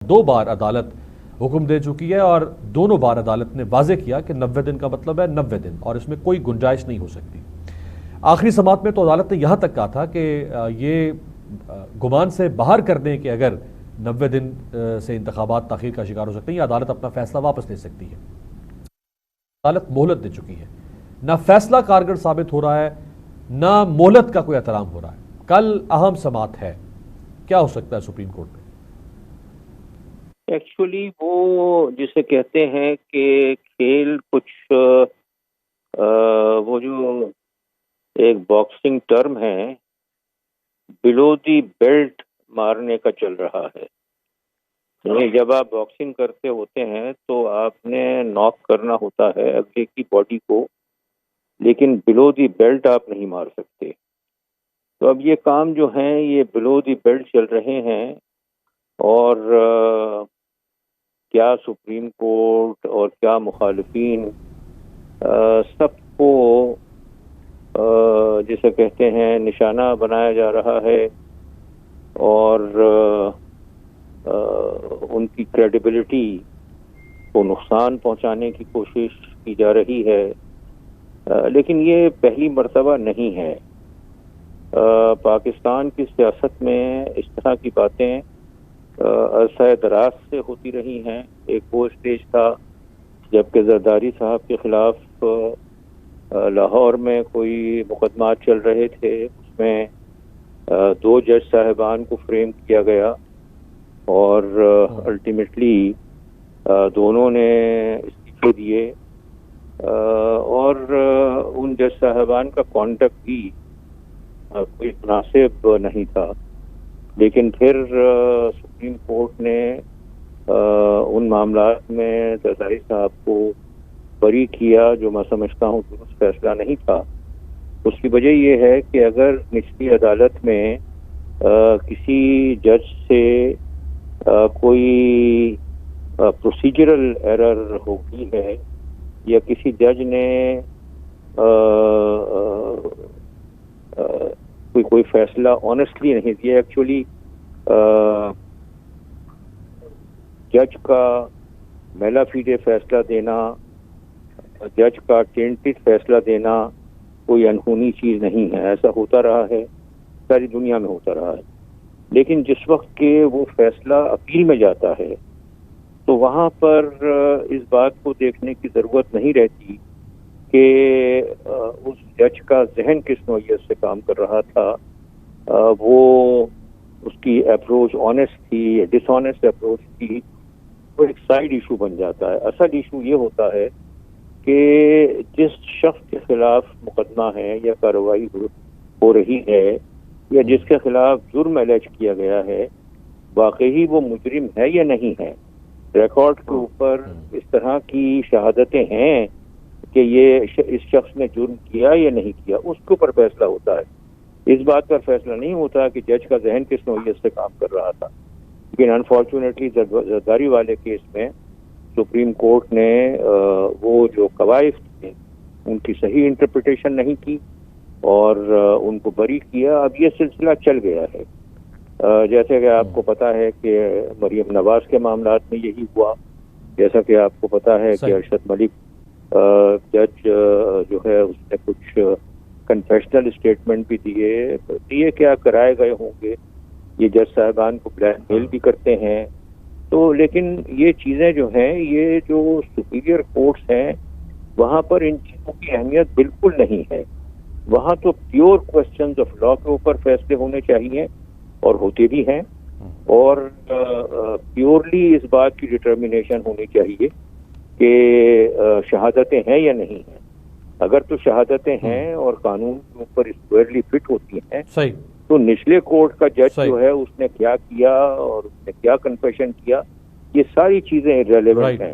دو بار عدالت حکم دے چکی ہے اور دونوں بار عدالت نے واضح کیا کہ 90 دن کا مطلب ہے 90 دن اور اس میں کوئی گنجائش نہیں ہو سکتی۔ آخری سماعت میں تو عدالت نے یہاں تک کہا تھا کہ یہ گمان سے باہر کر دیں کہ اگر 90 دن سے انتخابات تاخیر کا شکار ہو سکتے ہیں یا عدالت اپنا فیصلہ واپس لے سکتی ہے۔ عدالت مہلت دے چکی ہے، نہ فیصلہ کارگر ثابت ہو رہا ہے نہ مہلت کا کوئی احترام ہو رہا ہے۔ کل اہم سماعت ہے، کیا ہو سکتا ہے سپریم کورٹ میں؟ ایکچولی وہ جسے کہتے ہیں کہ کھیل کچھ وہ جو ایک باکسنگ ٹرم ہے بلو دی بیلٹ مارنے کا چل رہا ہے۔ یعنی جب آپ باکسنگ کرتے ہوتے ہیں تو آپ نے ناک کرنا ہوتا ہے اگلے کی باڈی کو، لیکن بلو دی بیلٹ آپ نہیں مار سکتے۔ تو اب یہ کام جو ہیں یہ بلو دی بیلٹ چل رہے ہیں، اور کیا سپریم کورٹ اور کیا مخالفین سب کو جسے کہتے ہیں نشانہ بنایا جا رہا ہے، اور ان کی کریڈیبلٹی کو نقصان پہنچانے کی کوشش کی جا رہی ہے۔ لیکن یہ پہلی مرتبہ نہیں ہے۔ پاکستان کی سیاست میں اس طرح کی باتیں عرصہ دراز سے ہوتی رہی ہیں۔ ایک وہ اسٹیج تھا جبکہ زرداری صاحب کے خلاف لاہور میں کوئی مقدمات چل رہے تھے، اس میں 2 جج صاحبان کو فریم کیا گیا اور الٹیمیٹلی دونوں نے استعفے دیے، اور ان جج صاحبان کا کانڈکٹ بھی کوئی مناسب نہیں تھا۔ لیکن پھر سپریم کورٹ نے ان معاملات میں زرداری صاحب کو بری کیا، جو میں سمجھتا ہوں درست فیصلہ نہیں تھا۔ اس کی وجہ یہ ہے کہ اگر نچلی عدالت میں کسی جج سے کوئی پروسیجرل ایرر ہوگی ہے یا کسی جج نے کوئی فیصلہ آنیسٹلی نہیں دیا، ایکچولی جج کا میلا فیڈے فیصلہ دینا، جج کا ٹینٹڈ فیصلہ دینا کوئی انہونی چیز نہیں ہے۔ ایسا ہوتا رہا ہے، ساری دنیا میں ہوتا رہا ہے۔ لیکن جس وقت کہ وہ فیصلہ اپیل میں جاتا ہے تو وہاں پر اس بات کو دیکھنے کی ضرورت نہیں رہتی کہ اس جج کا ذہن کس نوعیت سے کام کر رہا تھا، وہ اس کی اپروچ آنیسٹ تھی یا ڈس آنیسٹ اپروچ تھی، وہ ایک سائیڈ ایشو بن جاتا ہے۔ اصل ایشو یہ ہوتا ہے کہ جس شخص کے خلاف مقدمہ ہے یا کارروائی ہو رہی ہے یا جس کے خلاف جرم الج کیا گیا ہے، واقعی وہ مجرم ہے یا نہیں ہے۔ ریکارڈ کے اوپر اس طرح کی شہادتیں ہیں کہ یہ اس شخص نے جرم کیا یا نہیں کیا، اس کے اوپر فیصلہ ہوتا ہے۔ اس بات پر فیصلہ نہیں ہوتا کہ جج کا ذہن کس نوعیت سے کام کر رہا تھا۔ لیکن انفارچونیٹلی زرداری والے کیس میں سپریم کورٹ نے وہ جو قواعد تھے ان کی صحیح انٹرپریٹیشن نہیں کی اور ان کو بری کیا۔ اب یہ سلسلہ چل گیا ہے، جیسے کہ آپ کو پتا ہے کہ مریم نواز کے معاملات میں یہی ہوا، جیسا کہ آپ کو پتا ہے کہ ارشد ملک جج جو ہے اس نے کچھ کنفیشنل اسٹیٹمنٹ بھی دیے کیا کرائے گئے ہوں گے، یہ جج صاحبان کو بلیک میل بھی کرتے ہیں۔ تو لیکن یہ چیزیں جو ہیں، یہ جو سپیریئر کورٹس ہیں وہاں پر ان چیزوں کی اہمیت بالکل نہیں ہے۔ وہاں تو پیور کوسچنز آف لا کے اوپر فیصلے ہونے چاہیے اور ہوتے بھی ہیں، اور پیورلی اس بات کی ڈٹرمنیشن ہونی چاہیے کہ شہادتیں ہیں یا نہیں ہیں۔ اگر تو شہادتیں ہیں اور قانون کے اوپر اسکوئرلی فٹ ہوتی ہیں تو نچلے کورٹ کا جج جو ہے اس نے کیا کیا اور اس نے کیا کنفیشن کیا، یہ ساری چیزیں ریلیونٹ ہیں۔